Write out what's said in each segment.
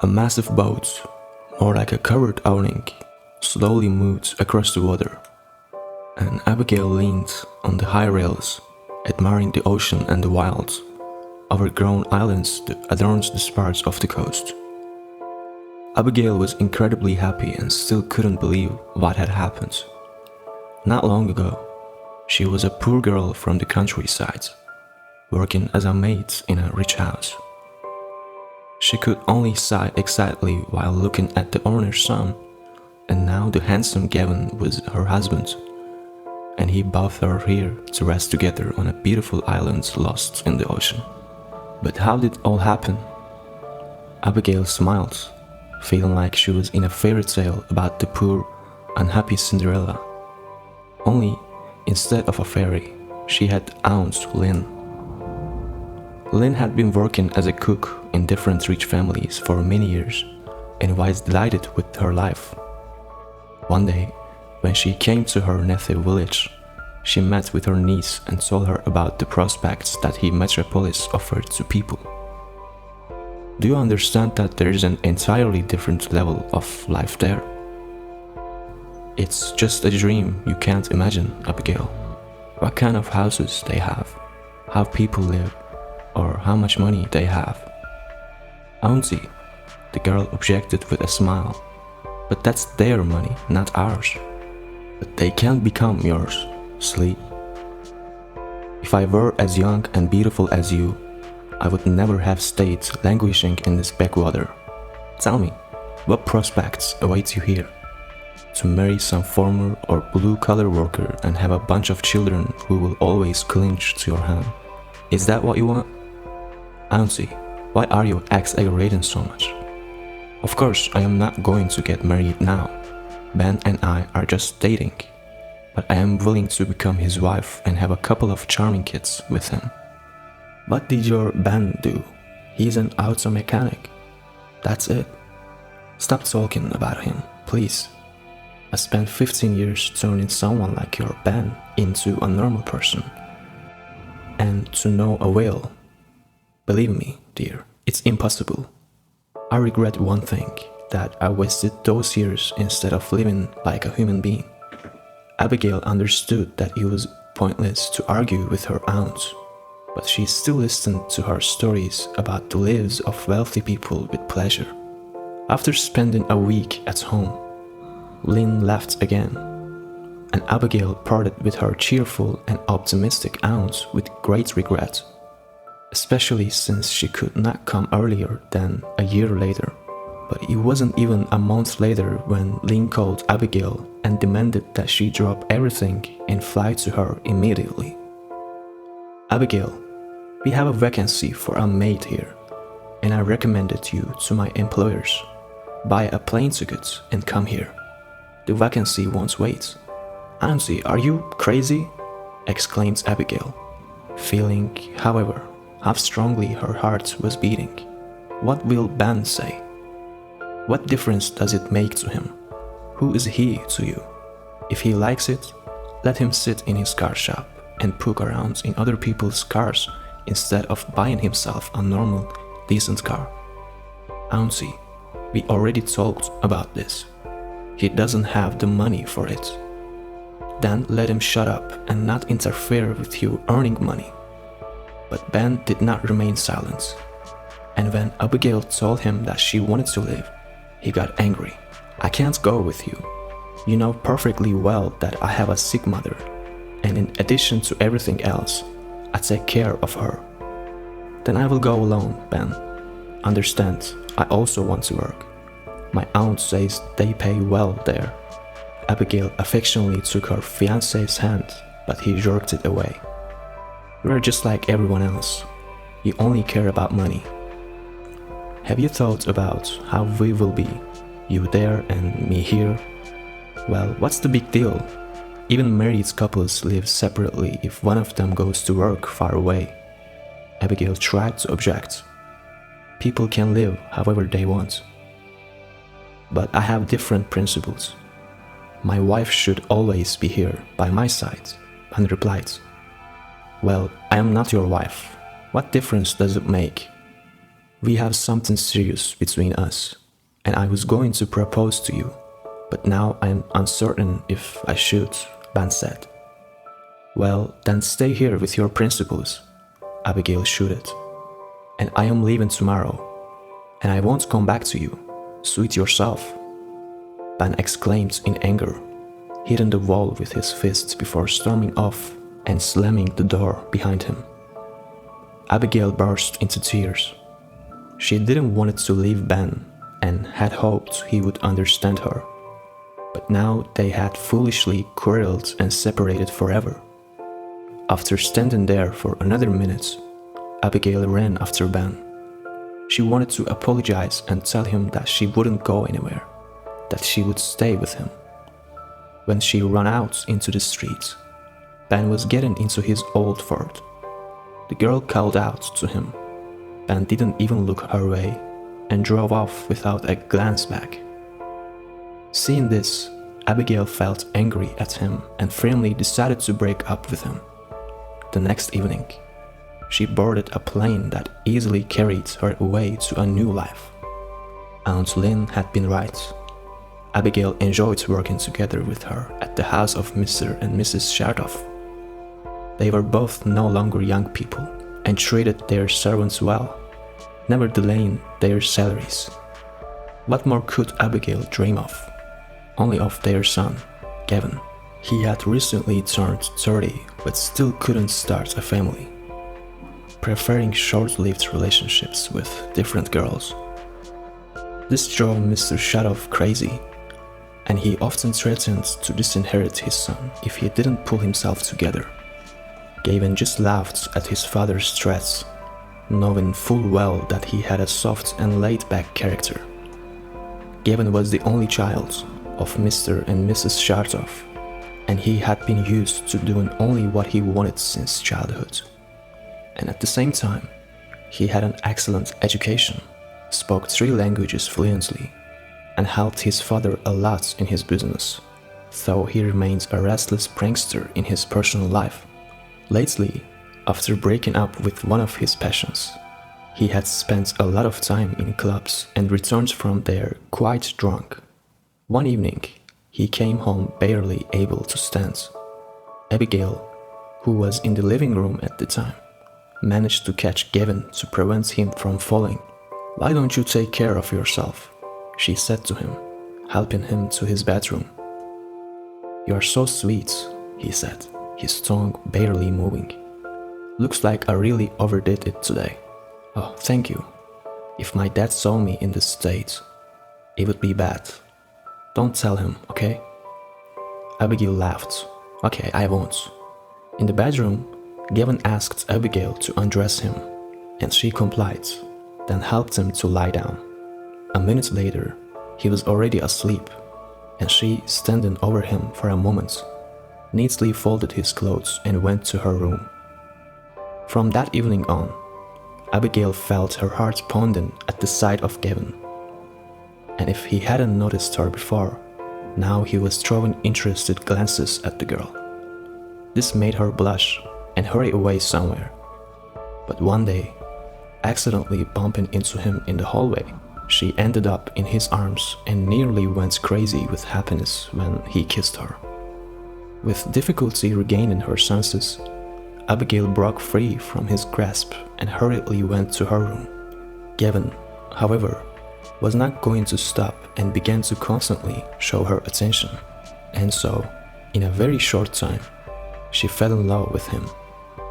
A massive boat, more like a covered awning, slowly moved across the water, and Abigail leaned on the high rails, admiring the ocean and the wild, overgrown islands that adorned the spars of the coast. Abigail was incredibly happy and still couldn't believe what had happened. Not long ago, she was a poor girl from the countryside, working as a maid in a rich house. She could only sigh excitedly while looking at the owner's son, and now the handsome Gavin was her husband, and he both are here to rest together on a beautiful island lost in the ocean. But how did it all happen? Abigail smiled, feeling like she was in a fairy tale about the poor, unhappy Cinderella. Only, instead of a fairy, she had Aunt Lynn. Lynn had been working as a cook in different rich families for many years and was delighted with her life. One day, when she came to her native village, she met with her niece and told her about the prospects that the metropolis offered to people. Do you understand that there is an entirely different level of life there? It's just a dream you can't imagine, Abigail. What kind of houses they have, how people live, or how much money they have. Auntie, the girl objected with a smile. But that's their money, not ours. But they can't become yours, silly. If I were as young and beautiful as you, I would never have stayed languishing in this backwater. Tell me, what prospects await you here? To marry some farmer or blue-collar worker and have a bunch of children who will always cling to your hand. Is that what you want? Auntie, why are you exaggerating so much? Of course, I am not going to get married now. Ben and I are just dating. But I am willing to become his wife and have a couple of charming kids with him. What did your Ben do? He's an auto mechanic. That's it. Stop talking about him, please. I spent 15 years turning someone like your Ben into a normal person. And to no avail. Believe me, dear, it's impossible. I regret one thing, that I wasted those years instead of living like a human being. Abigail understood that it was pointless to argue with her aunt, but she still listened to her stories about the lives of wealthy people with pleasure. After spending a week at home, Lynn left again, and Abigail parted with her cheerful and optimistic aunt with great regret, especially since she could not come earlier than a year later. But it wasn't even a month later when Lynn called Abigail and demanded that she drop everything and fly to her immediately. Abigail, we have a vacancy for a maid here, and I recommended you to my employers. Buy a plane ticket and come here. The vacancy won't wait. Auntie, are you crazy? Exclaimed Abigail, feeling, however, how strongly her heart was beating. What will Ben say? What difference does it make to him? Who is he to you? If he likes it, let him sit in his car shop and poke around in other people's cars instead of buying himself a normal, decent car. Auntie, we already talked about this. He doesn't have the money for it. Then let him shut up and not interfere with you earning money. But Ben did not remain silent, and when Abigail told him that she wanted to leave, he got angry. I can't go with you. You know perfectly well that I have a sick mother, and in addition to everything else, I take care of her. Then I will go alone, Ben. Understand, I also want to work. My aunt says they pay well there. Abigail affectionately took her fiancé's hand, but he jerked it away. We're just like everyone else. You only care about money. Have you thought about how we will be, you there and me here? Well, what's the big deal? Even married couples live separately if one of them goes to work far away. Abigail tried to object. People can live however they want. But I have different principles. My wife should always be here by my side, Ben replied. Well, I am not your wife. What difference does it make? We have something serious between us, and I was going to propose to you, but now I'm uncertain if I should, Ben said. Well, then stay here with your principals, Abigail shouted. And I am leaving tomorrow, and I won't come back to you. Suit yourself, Ben exclaimed in anger, hitting the wall with his fist before storming off and slamming the door behind him. Abigail burst into tears. She didn't want to leave Ben and had hoped he would understand her. But now they had foolishly quarreled and separated forever. After standing there for another minute, Abigail ran after Ben. She wanted to apologize and tell him that she wouldn't go anywhere, that she would stay with him. When she ran out into the street, Ben was getting into his old Ford. The girl called out to him. Ben didn't even look her way and drove off without a glance back. Seeing this, Abigail felt angry at him and firmly decided to break up with him. The next evening, she boarded a plane that easily carried her away to a new life. Aunt Lynn had been right. Abigail enjoyed working together with her at the house of Mr. and Mrs. Shartoff. They were both no longer young people and treated their servants well, never delaying their salaries. What more could Abigail dream of? Only of their son, Gavin. He had recently turned 30 but still couldn't start a family, preferring short-lived relationships with different girls. This drove Mr. Shartoff crazy, and he often threatened to disinherit his son if he didn't pull himself together. Gavin just laughed at his father's threats, knowing full well that he had a soft and laid-back character. Gavin was the only child of Mr. and Mrs. Shartoff, and he had been used to doing only what he wanted since childhood. And at the same time, he had an excellent education, spoke 3 languages fluently, and helped his father a lot in his business, though he remained a restless prankster in his personal life. Lately, after breaking up with one of his passions, he had spent a lot of time in clubs and returned from there quite drunk. One evening, he came home barely able to stand. Abigail, who was in the living room at the time, managed to catch Gavin to prevent him from falling. "Why don't you take care of yourself?" she said to him, helping him to his bedroom. "You're so sweet," he said, his tongue barely moving. "Looks like I really overdid it today." "Oh, thank you. If my dad saw me in this state, it would be bad. Don't tell him, okay?" Abigail laughed. "Okay, I won't." In the bedroom, Gavin asked Abigail to undress him, and she complied, then helped him to lie down. A minute later, he was already asleep, and she, standing over him for a moment, neatly folded his clothes and went to her room. From that evening on, Abigail felt her heart pounding at the sight of Gavin. And if he hadn't noticed her before, now he was throwing interested glances at the girl. This made her blush and hurry away somewhere. But one day, accidentally bumping into him in the hallway, she ended up in his arms and nearly went crazy with happiness when he kissed her. With difficulty regaining her senses, Abigail broke free from his grasp and hurriedly went to her room. Gavin, however, was not going to stop and began to constantly show her attention, and so, in a very short time, she fell in love with him,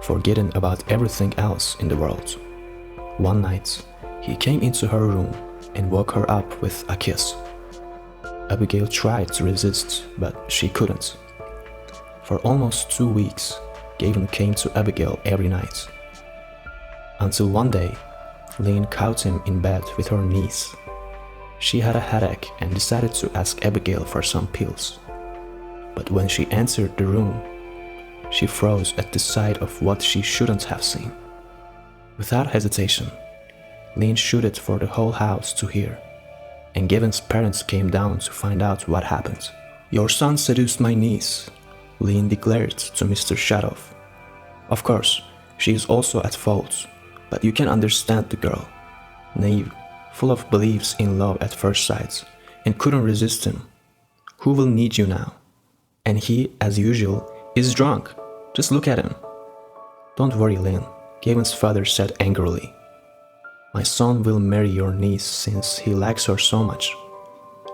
forgetting about everything else in the world. One night, he came into her room and woke her up with a kiss. Abigail tried to resist, but she couldn't. For almost 2 weeks, Gavin came to Abigail every night. Until one day, Lynn caught him in bed with her niece. She had a headache and decided to ask Abigail for some pills. But when she entered the room, she froze at the sight of what she shouldn't have seen. Without hesitation, Lynn shouted for the whole house to hear, and Gavin's parents came down to find out what happened. "Your son seduced my niece," Lynn declared to Mr. Shartoff. "Of course, she is also at fault, but you can understand the girl. naive, full of beliefs in love at first sight, and couldn't resist him. Who will need you now? And he, as usual, is drunk. Just look at him. Don't worry, Lynn, Gavin's father said angrily. My son will marry your niece since he likes her so much.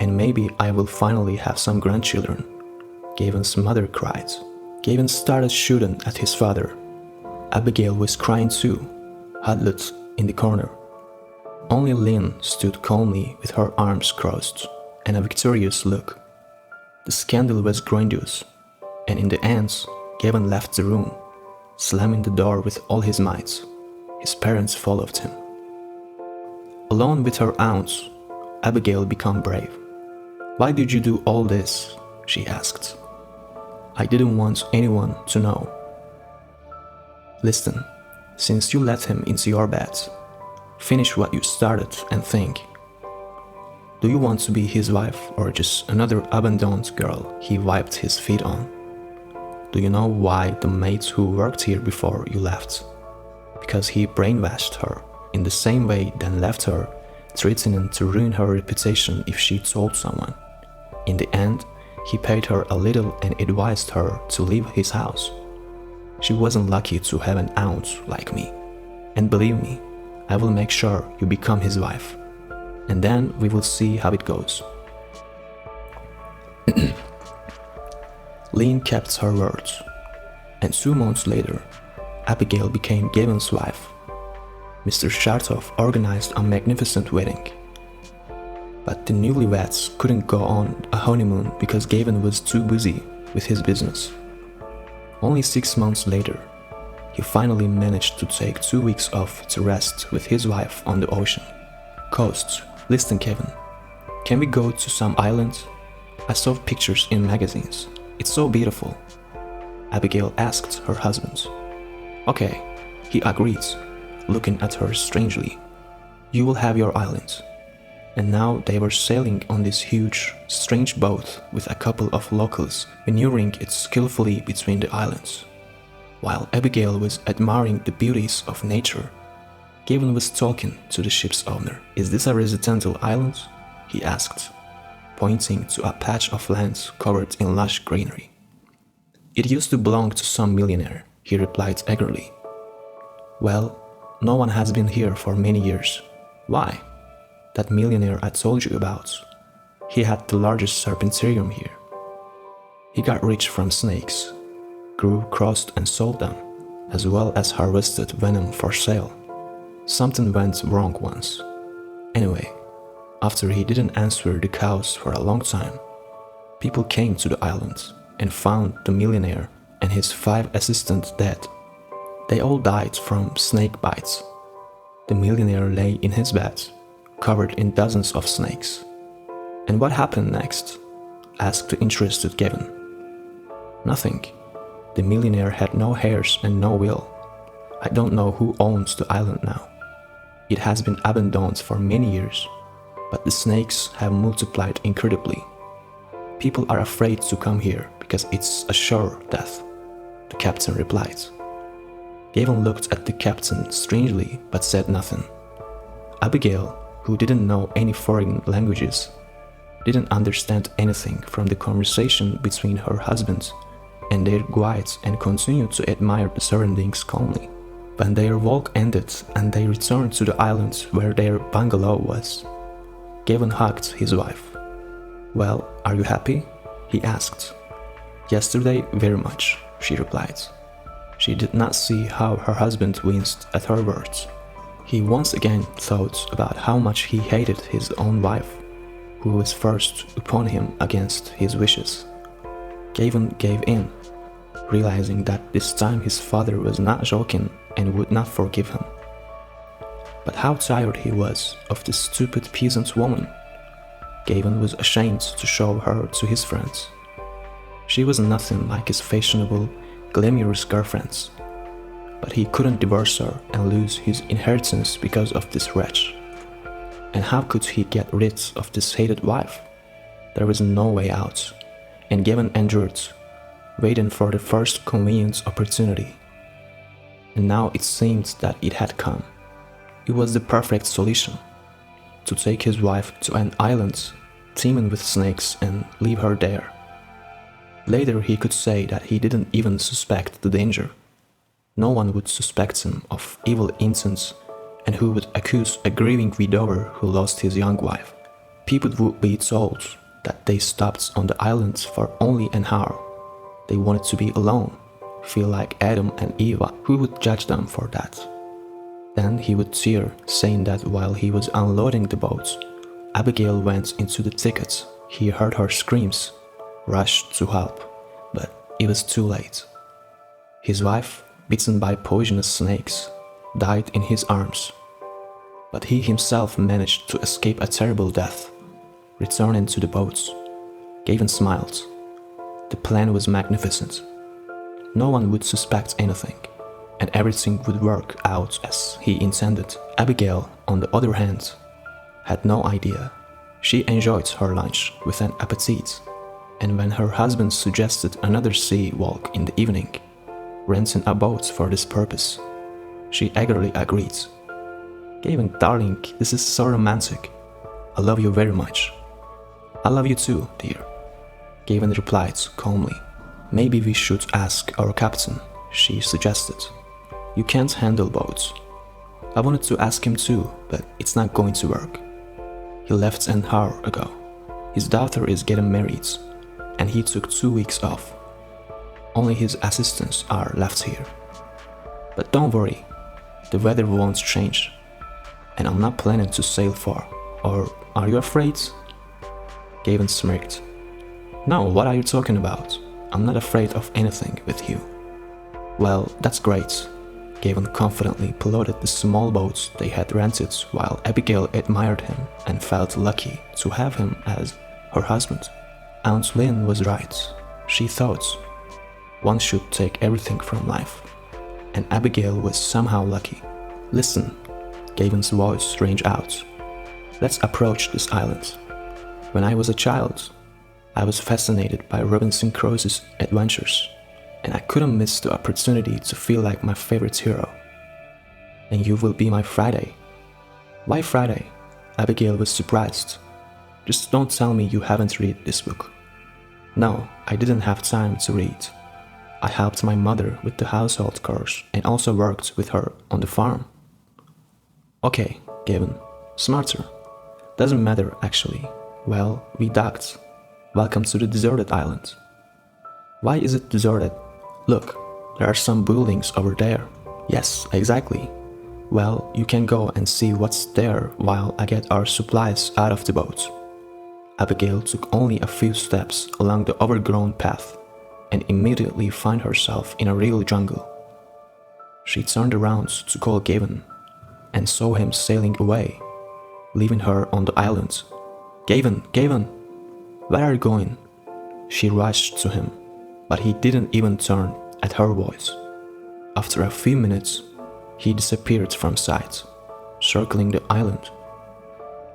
And maybe I will finally have some grandchildren. Gavin's mother cried. Gavin started shooting at his father. Abigail was crying too, huddled in the corner. Only Lynn stood calmly with her arms crossed and a victorious look. The scandal was grandiose, and in the end, Gavin left the room, slamming the door with all his might. His parents followed him. Alone with her aunt, Abigail became brave. Why did you do all this? She asked. I didn't want anyone to know. Listen, since you let him into your bed, finish what you started and think. Do you want to be his wife or just another abandoned girl he wiped his feet on? Do you know why the maid who worked here before you left? Because he brainwashed her in the same way then left her, threatening to ruin her reputation if she told someone. In the end, he paid her a little and advised her to leave his house. She wasn't lucky to have an aunt like me. And believe me, I will make sure you become his wife. And then we will see how it goes. Lynn kept her words. And 2 months later, Abigail became Gavin's wife. Mr. Shartov organized a magnificent wedding. But the newlyweds couldn't go on a honeymoon because Gavin was too busy with his business. Only 6 months later, he finally managed to take 2 weeks off to rest with his wife on the ocean coast. Listen, Kevin, can we go to some island? I saw pictures in magazines. It's so beautiful. Abigail asked her husband. Okay, he agreed, looking at her strangely. You will have your island. And now they were sailing on this huge, strange boat with a couple of locals maneuvering it skillfully between the islands. While Abigail was admiring the beauties of nature, Gavin was talking to the ship's owner. Is this a residential island? He asked, pointing to a patch of land covered in lush greenery. It used to belong to some millionaire, he replied eagerly. Well, no one has been here for many years. Why? That millionaire I told you about. He had the largest serpentarium here. He got rich from snakes, grew, crossed and sold them, as well as harvested venom for sale. Something went wrong once. Anyway, after he didn't answer the cows for a long time, people came to the island and found the millionaire and his 5 assistants dead. They all died from snake bites. The millionaire lay in his bed, covered in dozens of snakes. And what happened next? Asked the interested Gavin. Nothing. The millionaire had no heirs and no will. I don't know who owns the island now. It has been abandoned for many years, but the snakes have multiplied incredibly. People are afraid to come here because it's a sure death, the captain replied. Gavin looked at the captain strangely but said nothing. Abigail, who didn't know any foreign languages, didn't understand anything from the conversation between her husband and their guides and continued to admire the surroundings calmly. When their walk ended and they returned to the island where their bungalow was, Gavin hugged his wife. Well, are you happy? He asked. Yesterday, very much, she replied. She did not see how her husband winced at her words. He once again thought about how much he hated his own wife, who was forced upon him against his wishes. Gavin gave in, realizing that this time his father was not joking and would not forgive him. But how tired he was of this stupid peasant woman. Gavin was ashamed to show her to his friends. She was nothing like his fashionable, glamorous girlfriends. But he couldn't divorce her and lose his inheritance because of this wretch. And how could he get rid of this hated wife? There was no way out, and Gavin endured, waiting for the first convenient opportunity. And now it seemed that it had come. It was the perfect solution. To take his wife to an island teeming with snakes and leave her there. Later he could say that he didn't even suspect the danger. No one would suspect him of evil intent, and who would accuse a grieving widower who lost his young wife. People would be told that they stopped on the island for only an hour. They wanted to be alone, feel like Adam and Eva. Who would judge them for that? Then he would tear, saying that while he was unloading the boat, Abigail went into the thicket. He heard her screams, rushed to help, but it was too late. His wife, bitten by poisonous snakes, died in his arms, but he himself managed to escape a terrible death. Returning to the boats, Gavin smiled. The plan was magnificent. No one would suspect anything, and everything would work out as he intended. Abigail, on the other hand, had no idea. She enjoyed her lunch with an appetite, and when her husband suggested another sea walk in the evening, renting a boat for this purpose, she eagerly agreed. Gavin, darling, this is so romantic. I love you very much. I love you too, dear. Gavin replied calmly. Maybe we should ask our captain, she suggested. You can't handle boats. I wanted to ask him too, but it's not going to work. He left an hour ago. His daughter is getting married, and he took 2 weeks off. Only his assistants are left here. But don't worry, the weather won't change, and I'm not planning to sail far. Or are you afraid? Gavin smirked. No, what are you talking about? I'm not afraid of anything with you. Well, that's great. Gavin confidently piloted the small boat they had rented while Abigail admired him and felt lucky to have him as her husband. Aunt Lynn was right, she thought. One should take everything from life. And Abigail was somehow lucky. Listen, Gavin's voice rang out. Let's approach this island. When I was a child, I was fascinated by Robinson Crusoe's adventures, and I couldn't miss the opportunity to feel like my favorite hero. And you will be my Friday. Why Friday? Abigail was surprised. Just don't tell me you haven't read this book. No, I didn't have time to read. I helped my mother with the household chores and also worked with her on the farm. Okay, Gavin, smarter. Doesn't matter actually. Well, we docked. Welcome to the deserted island. Why is it deserted? Look, there are some buildings over there. Yes, exactly. Well, you can go and see what's there while I get our supplies out of the boat. Abigail took only a few steps along the overgrown path and immediately found herself in a real jungle. She turned around to call Gavin and saw him sailing away, leaving her on the island. Gavin, Gavin, where are you going? She rushed to him, but he didn't even turn at her voice. After a few minutes, he disappeared from sight, circling the island.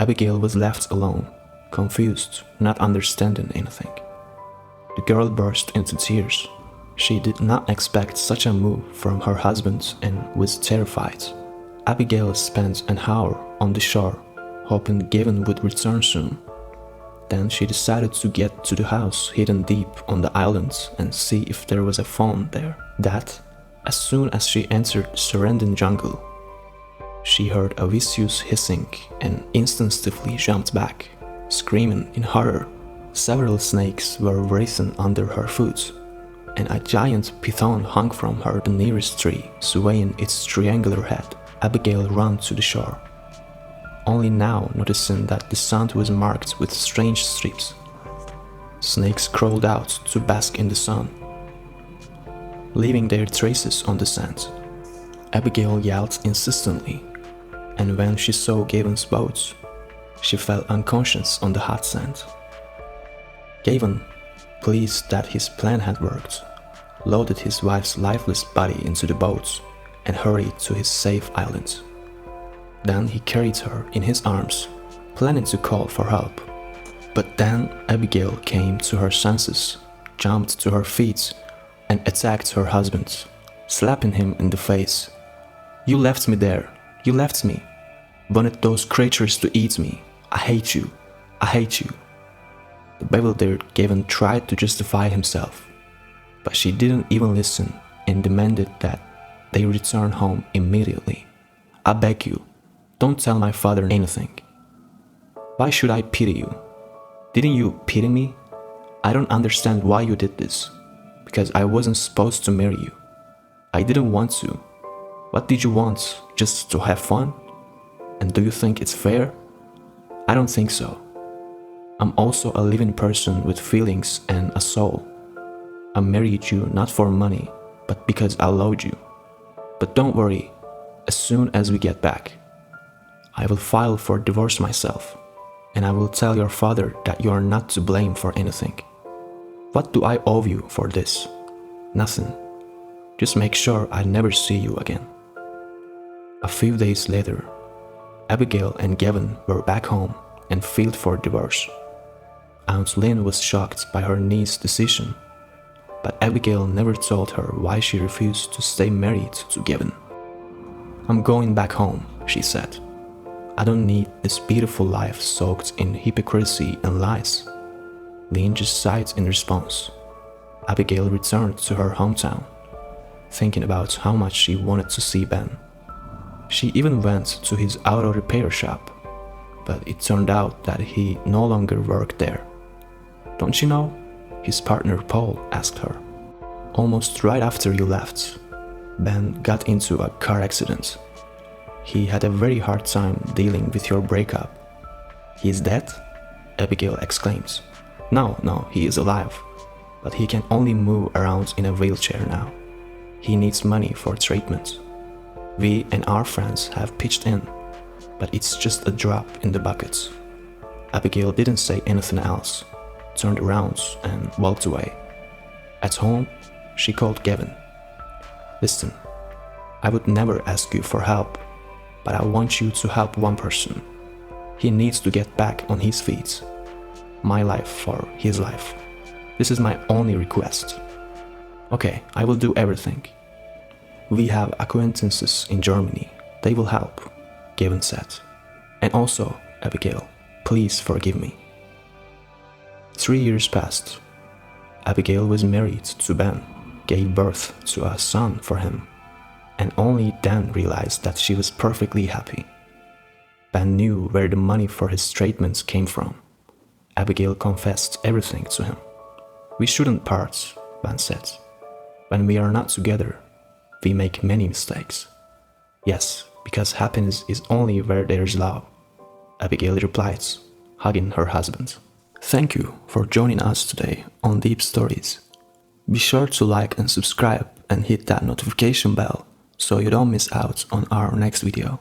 Abigail was left alone, confused, not understanding anything. The girl burst into tears. She did not expect such a move from her husband and was terrified. Abigail spent an hour on the shore, hoping Gavin would return soon. Then she decided to get to the house hidden deep on the island and see if there was a phone there. That, as soon as she entered the surrounding jungle, she heard a vicious hissing and instinctively jumped back, screaming in horror. Several snakes were writhing under her foot, and a giant python hung from her the nearest tree, swaying its triangular head. Abigail ran to the shore, only now noticing that the sand was marked with strange stripes. Snakes crawled out to bask in the sun, leaving their traces on the sand. Abigail yelled insistently, and when she saw Gavin's boat, she fell unconscious on the hot sand. Gavin, pleased that his plan had worked, loaded his wife's lifeless body into the boat and hurried to his safe island. Then he carried her in his arms, planning to call for help. But then Abigail came to her senses, jumped to her feet, and attacked her husband, slapping him in the face. You left me there. You left me. Wanted those creatures to eat me. I hate you. I hate you. The bewildered Gavin tried to justify himself, but she didn't even listen and demanded that they return home immediately. I beg you, don't tell my father anything. Why should I pity you? Didn't you pity me? I don't understand why you did this. Because I wasn't supposed to marry you. I didn't want to. What did you want? Just to have fun? And do you think it's fair? I don't think so. I'm also a living person with feelings and a soul. I married you not for money, but because I loved you. But don't worry, as soon as we get back, I will file for divorce myself, and I will tell your father that you are not to blame for anything. What do I owe you for this? Nothing. Just make sure I never see you again. A few days later, Abigail and Gavin were back home and filed for divorce. Aunt Lynn was shocked by her niece's decision, but Abigail never told her why she refused to stay married to Gavin. I'm going back home, she said. I don't need this beautiful life soaked in hypocrisy and lies. Lynn just sighed in response. Abigail returned to her hometown, thinking about how much she wanted to see Ben. She even went to his auto repair shop, but it turned out that he no longer worked there. Don't you know? His partner Paul asked her. Almost right after you left, Ben got into a car accident. He had a very hard time dealing with your breakup. He is dead? Abigail exclaims. No, he is alive, but he can only move around in a wheelchair now. He needs money for treatment. We and our friends have pitched in, but it's just a drop in the bucket. Abigail didn't say anything else, turned around and walked away. At home, she called Gavin. Listen, I would never ask you for help, but I want you to help one person. He needs to get back on his feet. My life for his life. This is my only request. Okay, I will do everything. We have acquaintances in Germany. They will help, Gavin said. And also, Abigail, please forgive me. 3 years passed. Abigail was married to Ben, gave birth to a son for him, and only then realized that she was perfectly happy. Ben knew where the money for his treatments came from. Abigail confessed everything to him. We shouldn't part, Ben said. When we are not together, we make many mistakes. Yes, because happiness is only where there is love, Abigail replied, hugging her husband. Thank you for joining us today on Deep Stories. Be sure to like and subscribe and hit that notification bell so you don't miss out on our next video.